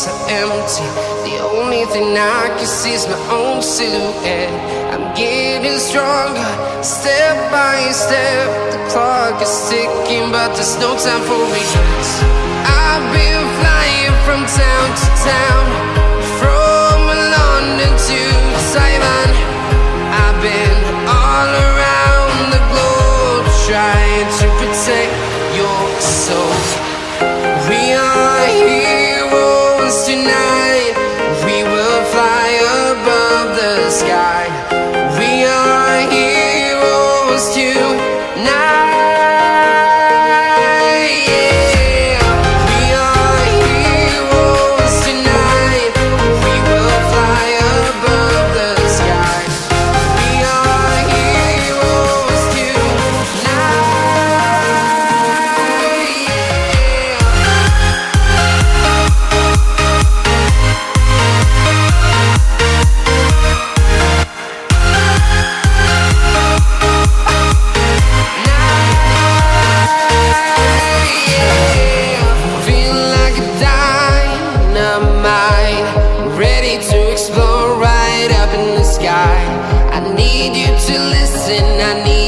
so empty. The only thing I can see is my own silhouette. I'm getting stronger, step by step. The clock is ticking, but there's no time for regrets. I've been flying from town to town, from London to Taiwan. I've been all around the globe, trying to protect your soul. We are heroes tonight. We will fly above the sky. We are heroes tonight. Yeah. We are heroes tonight. We will fly above the sky. We are heroes tonight. Feeling like a dynamite, ready to explode right up in the sky. I need you to listen, I need